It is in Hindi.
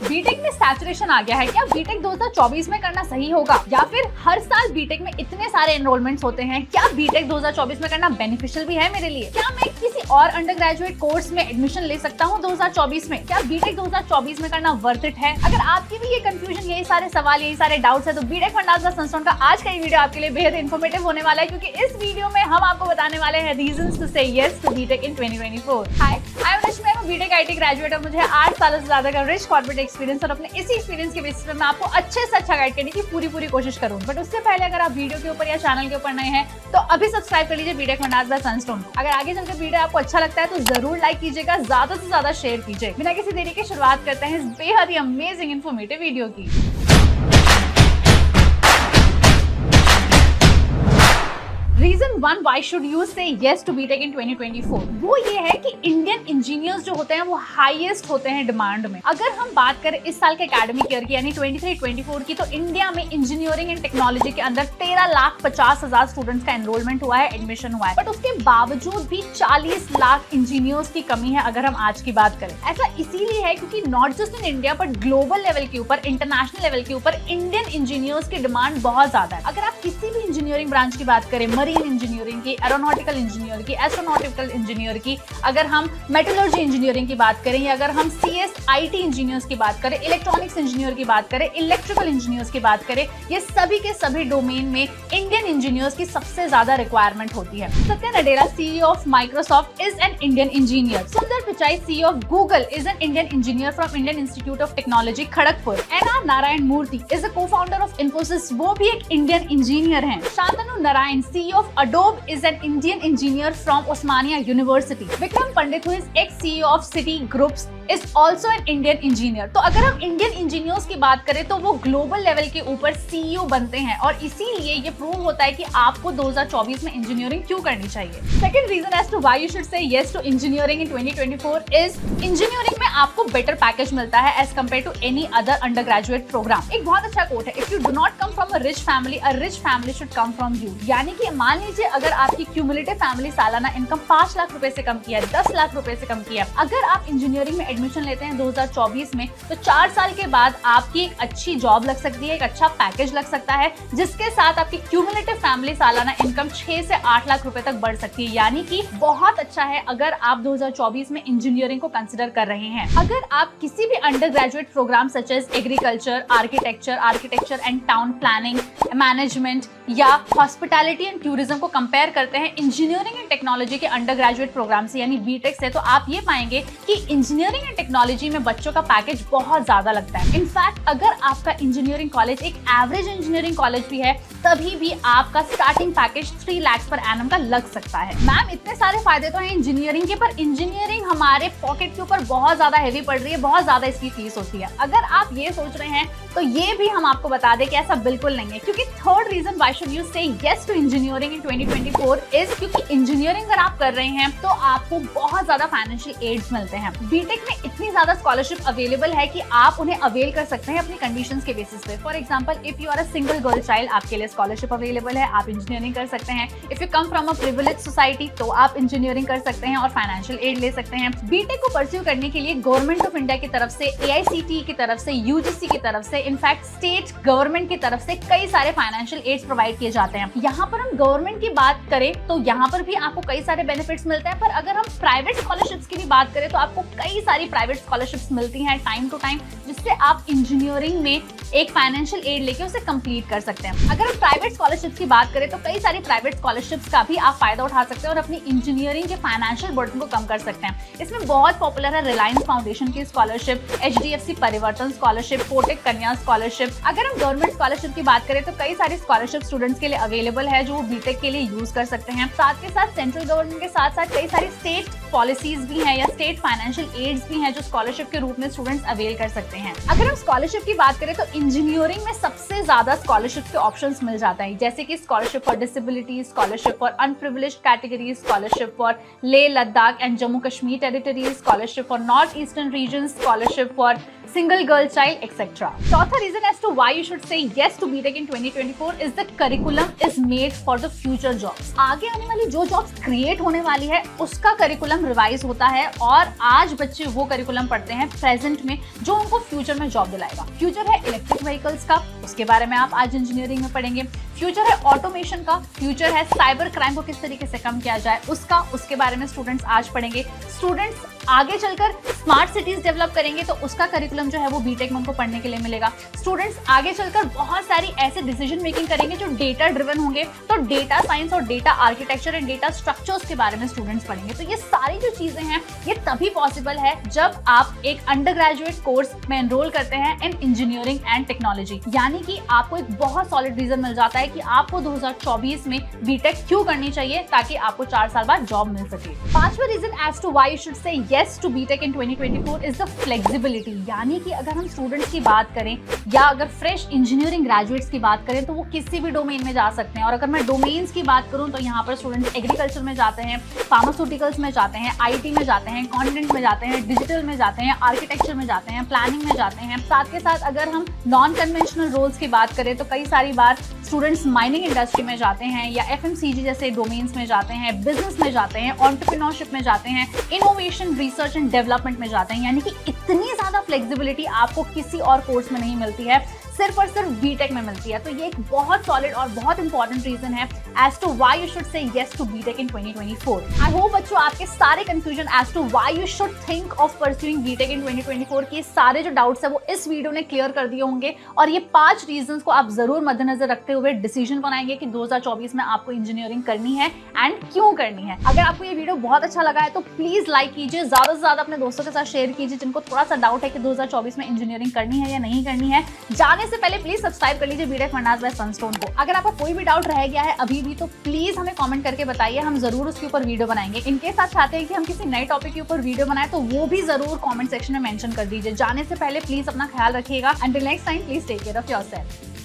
बीटेक में सैचुरेशन आ गया है, क्या बीटेक 2024 में करना सही होगा या फिर हर साल बीटेक में इतने सारे एनरोलमेंट्स होते हैं, क्या बीटेक 2024 में करना बेनिफिशियल भी है मेरे लिए? क्या मैं किसी और अंडर ग्रेजुएट कोर्स में एडमिशन ले सकता हूँ 2024 में? क्या बीटेक 2024 में करना वर्थ इट है? अगर आपकी भी ये कंफ्यूजन, यही सारे सवाल, यही सारे डाउट्स है, तो बीटेक फंडास संस्थान का आज का ये वीडियो आपके लिए बेहद इन्फॉर्मेटिव होने वाला है, क्योंकि इस वीडियो में हम आपको बताने वाले हैं reasons to say yes to BTech in 2024। Hi, I am Rashmi, मैं बीटेक आईटी ग्रेजुएट और मुझे 8 सालों से ज्यादा का रिच कॉर्पोरेट एक्सपीरियंस, और अपने इसी एक्सपीरियंस के बेसिस पे मैं आपको अच्छे से अच्छा गाइड करने की पूरी कोशिश करूँ। बट उससे पहले अगर आप वीडियो के ऊपर या चैनल के ऊपर नए हैं तो अभी सब्सक्राइब कर लीजिए बीटेक फंडास बाय सनस्टोन। अगर आगे चलकर वीडियो आपको अच्छा लगता है तो जरूर लाइक कीजिएगा, ज्यादा से ज्यादा शेयर कीजिए। बिना किसी देरी के शुरुआत करते हैं इस बेहद ही अमेजिंग इन्फॉर्मेटिव वीडियो की। रीजन 1 वाई शुड यू से येस टू बीटेक इन 2024, वो ये है कि इंडियन इंजीनियर्स जो होते हैं वो हाईएस्ट होते हैं डिमांड में। अगर हम बात करें इस साल के एकेडमिक ईयर की यानी 23-24 की, तो इंडिया में इंजीनियरिंग एंड टेक्नोलॉजी के अंदर 13,50,000 स्टूडेंट्स का एनरोलमेंट हुआ है, एडमिशन हुआ है। बट उसके बावजूद भी 40 लाख इंजीनियर्स की कमी है अगर हम आज की बात करें। ऐसा इसीलिए है क्योंकि not just in India but global level के ऊपर, इंटरनेशनल लेवल के ऊपर इंडियन इंजीनियर्स की डिमांड बहुत ज्यादा है। अगर आप किसी भी इंजीनियरिंग ब्रांच की बात करें, मरीन इंजीनियरिंग की, एरोनॉटिकल इंजीनियर की, एस्ट्रोनॉटिकल इंजीनियर की, अगर हम मेटलर्जी इंजीनियरिंग की बात करें, या अगर हम सीएस आईटी इंजीनियर्स की बात करें, इलेक्ट्रॉनिक्स इंजीनियर की बात करें, इलेक्ट्रिकल इंजीनियर्स की बात करें, ये सभी के सभी डोमेन में इंडियन इंजीनियर्स की सबसे ज्यादा रिक्वायरमेंट होती है। Satya Nadella, CEO of Microsoft, is an Indian engineer. Sundar Pichai, CEO of Google, is an Indian engineer from Indian Institute of Technology Kharagpur. NR Narayana Murthy is a co-founder of Infosys, वो भी एक इंडियन इंजीनियर हैं। Shantanu Narayen, CEO of Adobe, is an Indian engineer from Osmania University. Vikram Pandit, who is ex-CEO of Citi Groups, is also an Indian engineer. तो अगर हम इंडियन इंजीनियर्स की बात करें तो वो ग्लोबल लेवल के ऊपर सीईओ बनते हैं, और इसीलिए ये प्रूव होता है कि आपको 2024 में इंजीनियरिंग क्यों करनी चाहिए। Second reason as to why you should say yes to engineering in 2024 is engineering में आपको बेटर पैकेज मिलता है as compare to any other undergraduate program. एक बहुत अच्छा कोट है, if you do not come from a rich family should come from you. यानी कि मान लीजिए अगर आपकी क्यूमुलेटिव फैमिली सालाना इनकम 5 लाख रुपए से कम किया है, 10 लाख रुपए से कम किया है, अगर आप इंजीनियरिंग में एडमिशन लेते हैं 2024 में, तो 4 साल के बाद आपकी एक अच्छी जॉब लग सकती है, एक अच्छा पैकेज लग सकता है, जिसके साथ आपकी क्यूमुलेटिव फैमिली सालाना इनकम 6 से 8 लाख रुपए तक बढ़ सकती है। यानी कि बहुत अच्छा है अगर आप 2024 में इंजीनियरिंग को कंसिडर कर रहे हैं। अगर आप किसी भी undergraduate program such as agriculture, architecture and town planning, management या हॉस्पिटैलिटी एंड टूरिज्म को कंपेयर करते हैं इंजीनियरिंग एंड टेक्नोलॉजी के अंडर ग्रेजुएट प्रोग्राम से यानी बीटेक से, तो आप ये पाएंगे कि इंजीनियरिंग एंड टेक्नोलॉजी में बच्चों का पैकेज बहुत ज्यादा लगता है। इनफैक्ट अगर आपका इंजीनियरिंग कॉलेज एक एवरेज इंजीनियरिंग कॉलेज भी है, तभी भी आपका starting package 3 lakh per annum का लग सकता है। मैम, इतने सारे फायदे तो हैं इंजीनियरिंग के, पर इंजीनियरिंग हमारे पॉकेट के ऊपर बहुत ज्यादा हैवी पड़ रही है, बहुत ज्यादा इसकी फीस होती है। अगर आप ये सोच रहे हैं तो ये भी हम आपको बता दें कि ऐसा बिल्कुल नहीं है, क्योंकि third reason why should you say yes to engineering in 2024 is क्योंकि इंजीनियरिंग अगर आप कर रहे हैं तो आपको बहुत ज्यादा फाइनेंशियल एड्स मिलते हैं। बीटेक में इतनी ज्यादा स्कॉलरशिप अवेलेबल है कि आप उन्हें अवेल कर सकते हैं अपनी कंडीशंस के बेसिस पे। For example, if you are a single girl child, आपके लिए स्कॉलरशिप अवेलेबल है, आप इंजीनियरिंग कर सकते हैं। If you come from a privilege society, तो आप इंजीनियरिंग कर सकते हैं और फाइनेंशियल एड ले सकते हैं। बीटेक को परस्यू करने के लिए गवर्नमेंट ऑफ इंडिया की तरफ से, AICTE की तरफ से, UGC की तरफ से, इनफैक्ट स्टेट गवर्नमेंट की तरफ से कई सारे फाइनेंशियल एड्स प्रोवाइड किए जाते हैं। यहाँ पर हम गवर्नमेंट की बात करें तो यहाँ पर भी आपको कई सारे बेनिफिट्स मिलते हैं, पर अगर हम प्राइवेट स्कॉलरशिप्स की भी बात करें तो आपको कई सारी प्राइवेट स्कॉलरशिप्स मिलती हैं टाइम टू टाइम, जिससे आप इंजीनियरिंग में एक फाइनेंशियल एड लेके उसे कंप्लीट कर सकते हैं। अगर हम प्राइवेट स्कॉलरशिप्स की बात करें तो कई सारी प्राइवेट स्कॉलरशिप्स का भी आप फायदा उठा सकते हैं और अपनी इंजीनियरिंग के फाइनेंशियल बर्डन को कम कर सकते हैं। इसमें बहुत पॉपुलर है रिलायंस फाउंडेशन की स्कॉलरशिप, HDFC परिवर्तन स्कॉलरशिप, फोर्टेक कन्या स्कॉलरशिप। अगर हम गवर्नमेंट स्कॉलरशिप की बात करें तो कई सारी स्कॉलरशिप स्टूडेंट्स के लिए अवेलेबल है जो वो बीटेक के लिए यूज कर सकते हैं। साथ के साथ सेंट्रल गवर्नमेंट के साथ साथ कई सारी स्टेट पॉलिसीज भी हैं या स्टेट फाइनेंशियल एड्स भी हैं जो स्कॉलरशिप के रूप में स्टूडेंट्स अवेल कर सकते हैं। अगर हम स्कॉलरशिप की बात करें तो इंजीनियरिंग में सबसे ज्यादा स्कॉलरशिप के ऑप्शंस मिल जाता है, जैसे कि scholarship for disability, scholarship for unprivileged categories, scholarship for Leh Ladakh and Jammu Kashmir territories, scholarship for north eastern region, scholarship for single girl child, etc. चौथा reason as to why you should say yes to BTech in 2024 is the curriculum is made for the future jobs. आगे आने वाली जो jobs create होने वाली है उसका curriculum revise होता है और आज बच्चे वो curriculum पढ़ते हैं present में जो उनको future में job दिलाएगा. Future है electric vehicles का, उसके बारे में आप आज engineering में पढ़ेंगे. फ्यूचर है ऑटोमेशन का, फ्यूचर है साइबर क्राइम को किस तरीके से कम किया जाए उसका, उसके बारे में स्टूडेंट्स आज पढ़ेंगे. स्टूडेंट्स आगे चलकर स्मार्ट सिटीज डेवलप करेंगे तो उसका करिकुलम जो है वो बीटेक में उनको पढ़ने के लिए मिलेगा. स्टूडेंट्स आगे चलकर बहुत सारी ऐसे डिसीजन मेकिंग करेंगे जो डेटा ड्रिवन होंगे, तो डेटा साइंस और data architecture and data structures के बारे में स्टूडेंट्स पढ़ेंगे. तो ये सारी जो चीजें हैं ये तभी पॉसिबल है जब आप एक अंडर ग्रेजुएट कोर्स में एनरोल करते हैं इन इंजीनियरिंग एंड टेक्नोलॉजी. यानी कि आपको एक बहुत सॉलिड रीजन मिल जाता है कि आपको 2024 में बीटेक क्यों करनी चाहिए ताकि आपको 4 साल बाद जॉब मिल सके. पांचवा reason as to why you should say yes to BTech in 2024 is the flexibility. यानी कि अगर हम स्टूडेंट्स की बात करें या अगर फ्रेश इंजीनियरिंग ग्रेजुएट्स की बात करें तो वो किसी भी डोमेन में जा सकते हैं. और अगर मैं डोमेन्स की बात करूं तो यहाँ पर स्टूडेंट्स एग्रीकल्चर में जाते हैं, फार्मास्यूटिकल्स में जाते हैं, आईटी में जाते हैं, कंटेंट में जाते हैं, डिजिटल में जाते हैं, आर्किटेक्चर में जाते हैं, प्लानिंग में जाते हैं. साथ के साथ अगर हम नॉन कन्वेंशनल रोल्स की बात करें तो कई सारी बार स्टूडेंट्स माइनिंग इंडस्ट्री में जाते हैं या FMCG जैसे डोमेन्स में जाते हैं, बिजनेस में जाते हैं, एंटरप्रेन्योरशिप में जाते हैं, इनोवेशन रिसर्च एंड डेवलपमेंट में जाते हैं. यानी कि इतनी ज्यादा फ्लेक्सिबिलिटी आपको किसी और कोर्स में नहीं मिलती है, सिर्फ और सिर्फ बीटेक में मिलती है. तो ये एक बहुत सॉलिड और बहुत इंपॉर्टेंट रीजन है as to why you should say yes to BTech in 2024. I hope बच्चों आपके सारे confusion as to why you should think of pursuing BTech in 2024 के सारे जो डाउट्स है वो इस वीडियो ने क्लियर कर दिए होंगे. और ये 5 रीजंस को आप जरूर मद्देनजर रखते हुए डिसीजन बनाएंगे कि 2024 में आपको इंजीनियरिंग करनी है एंड क्यों करनी है. अगर आपको ये वीडियो बहुत अच्छा लगा है तो प्लीज लाइक कीजिए, ज्यादा से ज्यादा अपने दोस्तों के साथ शेयर कीजिए जिनको थोड़ा सा डाउट है कि 2024 में इंजीनियरिंग करनी है या नहीं करनी है. जाने से पहले प्लीज सब्सक्राइब कर लीजिए बीटेक फंडास बाय सनस्टोन को. अगर आपका कोई भी डाउट रह गया है अभी भी तो प्लीज हमें कमेंट करके बताइए, हम जरूर उसके ऊपर वीडियो बनाएंगे. इनकेस आप चाहते हैं कि हम किसी नए टॉपिक के ऊपर वीडियो बनाए तो वो भी जरूर कमेंट सेक्शन में मेंशन कर दीजिए. जाने से पहले प्लीज अपना ख्याल रखिएगा. Until next time please take care of yourself.